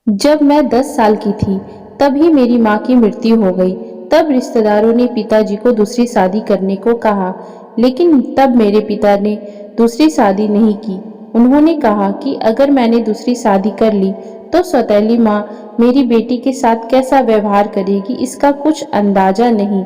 जब मैं 10 साल की थी, तभी मेरी माँ की मृत्यु हो गई। तब रिश्तेदारों ने पिताजी को दूसरी शादी करने को कहा, लेकिन तब मेरे पिता ने दूसरी शादी नहीं की। उन्होंने कहा कि अगर मैंने दूसरी शादी कर ली, तो सौतेली माँ मेरी बेटी के साथ कैसा व्यवहार करेगी, इसका कुछ अंदाजा नहीं।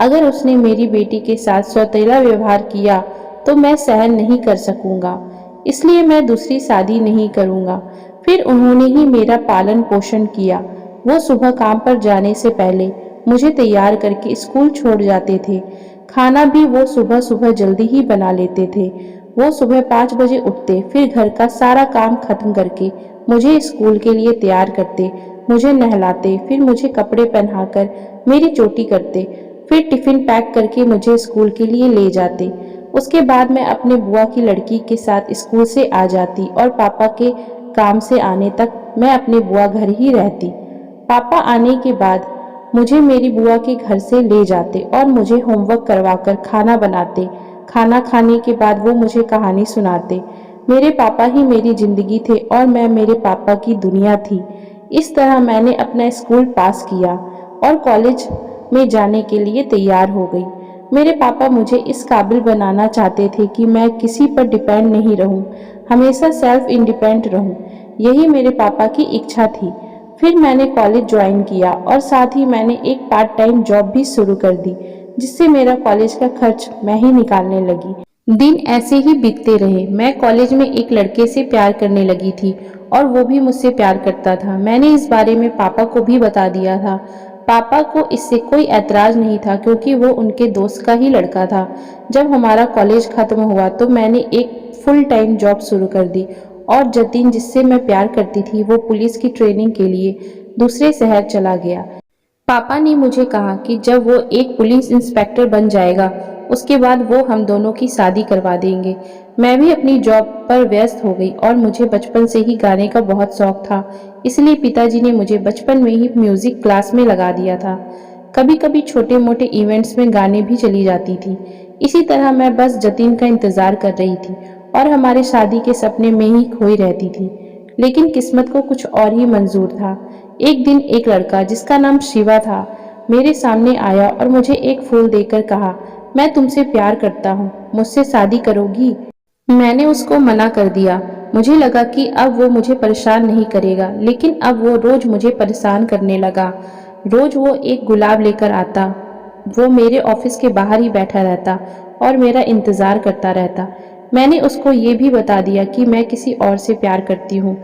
अगर उसने मेरी बेटी के साथ सौतेला व्यवहार किया, तो मैं सहन नहीं कर सकूंगा। इसलिए मैं दूसरी शादी नहीं करूंगा। फिर उन्होंने ही मेरा पालन पोषण किया। वो सुबह काम पर जाने से पहले मुझे तैयार करके स्कूल छोड़ जाते थे। खाना भी वो सुबह सुबह जल्दी ही बना लेते थे। वो सुबह 5 बजे उठते, फिर घर का सारा काम खत्म करके मुझे स्कूल के लिए तैयार करते, मुझे नहलाते, फिर मुझे कपड़े पहनाकर मेरी चोटी करते, फिर टिफिन पैक करके मुझे स्कूल के लिए ले जाते। उसके बाद मैं अपने बुआ की लड़की के साथ स्कूल से आ जाती और पापा के काम से आने तक मैं अपने बुआ घर ही रहती। पापा आने के बाद मुझे मेरी बुआ के घर से ले जाते और मुझे होमवर्क करवाकर खाना बनाते। खाना खाने के बाद वो मुझे कहानी सुनाते। मेरे पापा ही मेरी जिंदगी थे और मैं मेरे पापा की दुनिया थी। इस तरह मैंने अपना स्कूल पास किया और कॉलेज में जाने के लिए तैयार हो गई। मेरे पापा मुझे इस काबिल बनाना चाहते थे कि मैं किसी पर डिपेंड नहीं रहूं, हमेशा सेल्फ इंडिपेंडेंट रहूं। यही मेरे पापा की इच्छा थी। फिर मैंने कॉलेज ज्वाइन किया और साथ ही मैंने एक पार्ट टाइम जॉब भी शुरू कर दी, जिससे मेरा कॉलेज का खर्च मैं ही निकालने लगी। दिन ऐसे ही बीतते रहे। मैं कॉलेज में एक लड़के से प्यार करने लगी थी और वो भी मुझसे प्यार करता था। मैंने इस बारे में पापा को भी बता दिया था। पापा को इससे कोई ऐतराज नहीं था, क्योंकि वो उनके दोस्त का ही लड़का था। जब हमारा कॉलेज खत्म हुआ तो मैंने एक फुल टाइम जॉब शुरू कर दी और जतिन, जिससे मैं प्यार करती थी, वो पुलिस की ट्रेनिंग के लिए दूसरे शहर चला गया। पापा ने मुझे कहा कि जब वो एक पुलिस इंस्पेक्टर बन जाएगा, उसके बाद वो हम दोनों की शादी करवा देंगे। मैं भी अपनी जॉब पर व्यस्त हो गई और मुझे बचपन से ही गाने का बहुत शौक था, इसलिए पिताजी ने मुझे बचपन में ही म्यूजिक क्लास में लगा दिया था। कभी कभी छोटे मोटे इवेंट्स में गाने भी चली जाती थी। इसी तरह मैं बस जतिन का इंतजार कर रही थी और हमारे शादी के सपने में ही खोई रहती थी। लेकिन किस्मत को कुछ और ही मंजूर था। एक दिन एक लड़का, जिसका नाम शिवा था, मेरे सामने आया और मुझे एक फूल देकर कहा, मैं तुमसे प्यार करता हूँ, मुझसे शादी करोगी? मैंने उसको मना कर दिया। मुझे लगा कि अब वो मुझे परेशान नहीं करेगा, लेकिन अब वो रोज मुझे परेशान करने लगा। रोज वो एक गुलाब लेकर आता, वो मेरे ऑफिस के बाहर ही बैठा रहता और मेरा इंतजार करता रहता। मैंने उसको ये भी बता दिया कि मैं किसी और से प्यार करती हूँ,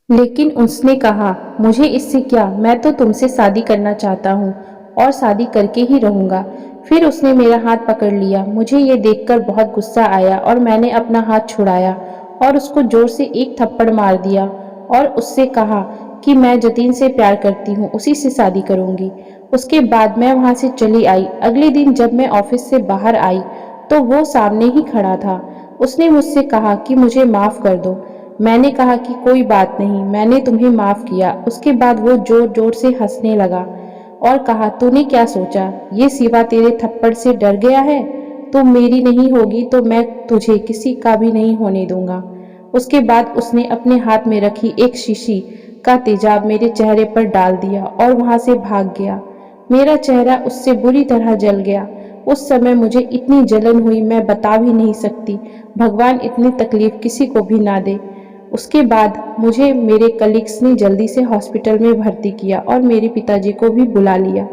लेकिन उसने कहा, मुझे इससे क्या, मैं तो तुमसे शादी करना चाहता हूँ और शादी करके ही रहूंगा। फिर उसने मेरा हाथ पकड़ लिया। मुझे ये देखकर बहुत गुस्सा आया और मैंने अपना हाथ छुड़ाया और उसको जोर से एक थप्पड़ मार दिया और उससे कहा कि मैं जतीन से प्यार करती हूँ, उसी से शादी करूंगी। उसके बाद मैं वहां से चली आई। अगले दिन जब मैं ऑफिस से बाहर आई तो वो सामने ही खड़ा था। उसने मुझसे कहा कि मुझे माफ कर दो। मैंने कहा कि कोई बात नहीं, मैंने तुम्हें माफ किया। उसके बाद वो जोर जोर से हंसने लगा और कहा, तूने क्या सोचा, ये सिवा तेरे थप्पड़ से डर गया है? तू मेरी नहीं होगी तो मैं तुझे किसी का भी नहीं होने दूंगा। उसके बाद उसने अपने हाथ में रखी एक शीशी का तेजाब मेरे चेहरे पर डाल दिया और वहां से भाग गया। मेरा चेहरा उससे बुरी तरह जल गया। उस समय मुझे इतनी जलन हुई, मैं बता भी नहीं सकती। भगवान इतनी तकलीफ किसी को भी ना दे। उसके बाद मुझे मेरे कलीग्स ने जल्दी से हॉस्पिटल में भर्ती किया और मेरे पिताजी को भी बुला लिया।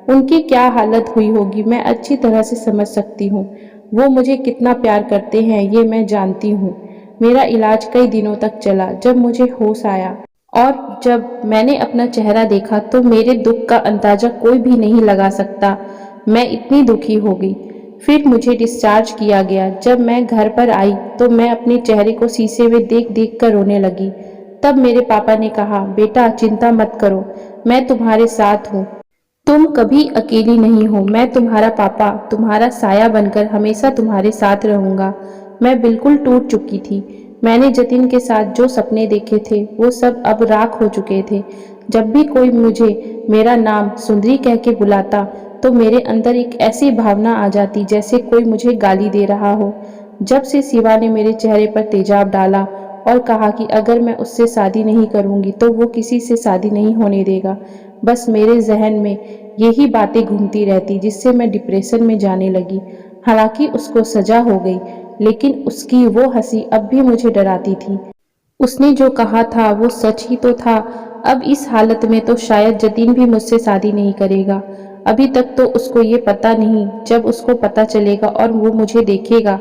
उनकी क्या हालत हुई होगी मैं अच्छी तरह से समझ सकती हूँ। वो मुझे कितना प्यार करते हैं ये मैं जानती हूँ। मेरा इलाज कई दिनों तक चला। जब मुझे होश आया और जब मैंने अपना चेहरा देखा तो मेरे दुख का अंदाजा कोई भी नहीं लगा सकता। मैं इतनी दुखी हो गई। फिर मुझे डिस्चार्ज किया गया। जब मैं घर पर आई तो मैं अपने चेहरे को शीशे में देख देख कर रोने लगी। तब मेरे पापा ने कहा, बेटा चिंता मत करो, मैं तुम्हारे साथ हूँ, तुम कभी अकेली नहीं हो। मैं तुम्हारा पापा, तुम्हारा साया बनकर हमेशा तुम्हारे साथ रहूंगा। मैं बिल्कुल टूट चुकी थी। मैंने जतिन के साथ जो सपने देखे थे वो सब अब राख हो चुके थे। जब भी कोई मुझे मेरा नाम सुंदरी कह के बुलाता तो मेरे अंदर एक ऐसी भावना आ जाती जैसे कोई मुझे गाली दे रहा हो। जब से शिवा ने मेरे चेहरे पर तेजाब डाला और कहा कि अगर मैं उससे शादी नहीं करूंगी तो वो किसी से शादी नहीं होने देगा। बस मेरे जहन में यही बातें घूमती रहती, जिससे मैं डिप्रेशन में जाने लगी। हालांकि उसको सजा हो गई, लेकिन उसकी वो हंसी अब भी मुझे डराती थी। उसने जो कहा था वो सच ही तो था। अब इस हालत में तो शायद जतीन भी मुझसे शादी नहीं करेगा। अभी तक तो उसको ये पता नहीं, जब उसको पता चलेगा और वो मुझे देखेगा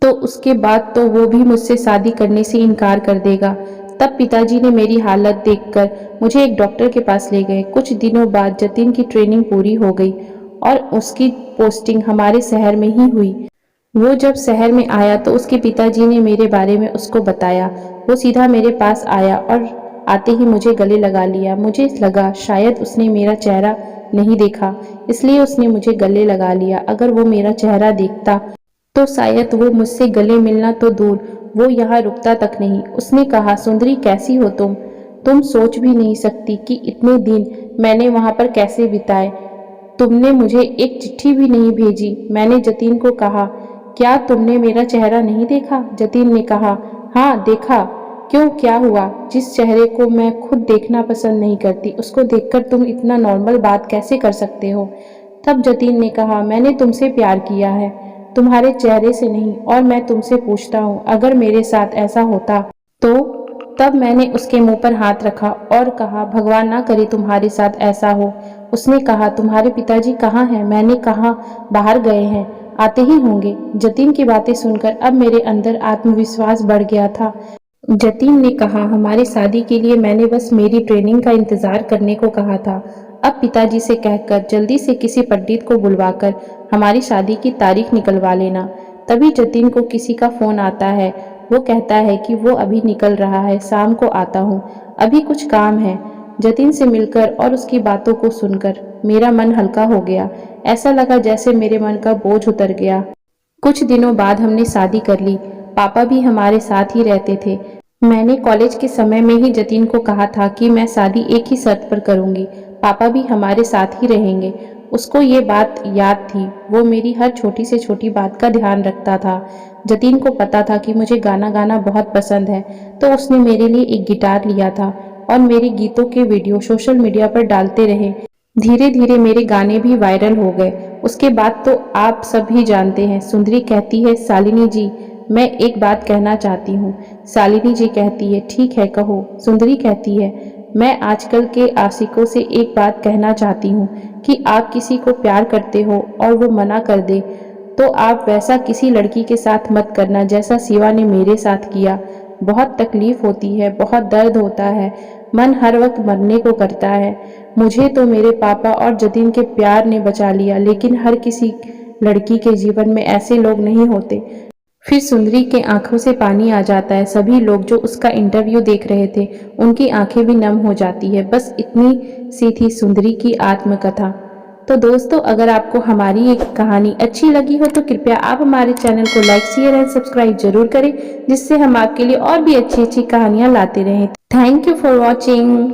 तो उसके बाद तो वो भी मुझसे शादी करने से इनकार कर देगा। तब पिताजी ने मेरी हालत देखकर मुझे एक डॉक्टर के पास ले गए। कुछ दिनों बाद जतीन की ट्रेनिंग पूरी हो गई और उसकी पोस्टिंग हमारे शहर में ही हुई। वो जब शहर में आया तो उसके पिताजी ने मेरे बारे में उसको बताया। वो सीधा मेरे पास आया और आते ही मुझे गले लगा लिया। मुझे लगा शायद उसने मेरा चेहरा नहीं देखा, इसलिए उसने मुझे गले लगा लिया। अगर वो मेरा चेहरा देखता तो शायद वो मुझसे गले मिलना तो दूर, वो यहाँ रुकता तक नहीं। उसने कहा, सुंदरी कैसी हो तुम? तुम सोच भी नहीं सकती कि इतने दिन मैंने वहां पर कैसे बिताए। तुमने मुझे एक चिट्ठी भी नहीं भेजी। मैंने जतीन को कहा, क्या तुमने मेरा चेहरा नहीं देखा? जतीन ने कहा, हाँ देखा। क्यों, क्या हुआ? जिस चेहरे को मैं खुद देखना पसंद नहीं करती, उसको देखकर तुम इतना नॉर्मल बात कैसे कर सकते हो? तब जतीन ने कहा, मैंने तुमसे प्यार किया है, तुम्हारे चेहरे से नहीं। और मैं तुमसे पूछता हूँ, अगर मेरे साथ ऐसा होता तो? तब मैंने उसके मुंह पर हाथ रखा और कहा, भगवान ना करे तुम्हारे साथ ऐसा हो। उसने कहा, तुम्हारे पिताजी कहाँ हैं? मैंने कहा, बाहर गए हैं, आते ही होंगे। जतीन की बातें सुनकर अब मेरे अंदर आत्मविश्वास बढ़ गया था। जतीन ने कहा, हमारी शादी के लिए मैंने बस मेरी ट्रेनिंग का इंतजार करने को कहा था। अब पिताजी से कहकर जल्दी से किसी पंडित को बुलवाकर हमारी शादी की तारीख निकलवा लेना। तभी जतीन को किसी का फोन आता है। वो कहता है कि वो अभी निकल रहा है, शाम को आता हूँ, अभी कुछ काम है। जतीन से मिलकर और उसकी बातों को सुनकर मेरा मन हल्का हो गया। ऐसा लगा जैसे मेरे मन का बोझ उतर गया। कुछ दिनों बाद हमने शादी कर ली। पापा भी हमारे साथ ही रहते थे। मैंने कॉलेज के समय में ही जतीन को कहा था कि मैं शादी एक ही शर्त पर करूंगी, पापा भी हमारे साथ ही रहेंगे। उसको ये बात याद थी। वो मेरी हर छोटी से छोटी बात का ध्यान रखता था। जतीन को पता था कि मुझे गाना गाना बहुत पसंद है, तो उसने मेरे लिए एक गिटार लिया था और मेरे गीतों के वीडियो सोशल मीडिया पर डालते रहे। धीरे धीरे मेरे गाने भी वायरल हो गए। उसके बाद तो आप सब ही जानते हैं। सुंदरी कहती है, शालिनी जी मैं एक बात कहना चाहती हूँ। शालिनी जी कहती है, ठीक है कहो। सुंदरी कहती है, मैं आजकल के आशिकों से एक बात कहना चाहती हूँ कि आप किसी को प्यार करते हो और वो मना कर दे तो आप वैसा किसी लड़की के साथ मत करना जैसा शिवा ने मेरे साथ किया। बहुत तकलीफ होती है, बहुत दर्द होता है, मन हर वक्त मरने को करता है। मुझे तो मेरे पापा और जतीन के प्यार ने बचा लिया, लेकिन हर किसी लड़की के जीवन में ऐसे लोग नहीं होते। फिर सुंदरी के आंखों से पानी आ जाता है। सभी लोग जो उसका इंटरव्यू देख रहे थे, उनकी आंखें भी नम हो जाती है। बस इतनी सी थी सुंदरी की आत्मकथा। तो दोस्तों, अगर आपको हमारी ये कहानी अच्छी लगी हो तो कृपया आप हमारे चैनल को लाइक, शेयर एंड सब्सक्राइब जरूर करें, जिससे हम आपके लिए और भी अच्छी अच्छी कहानियां लाते रहें। Thank you for watching.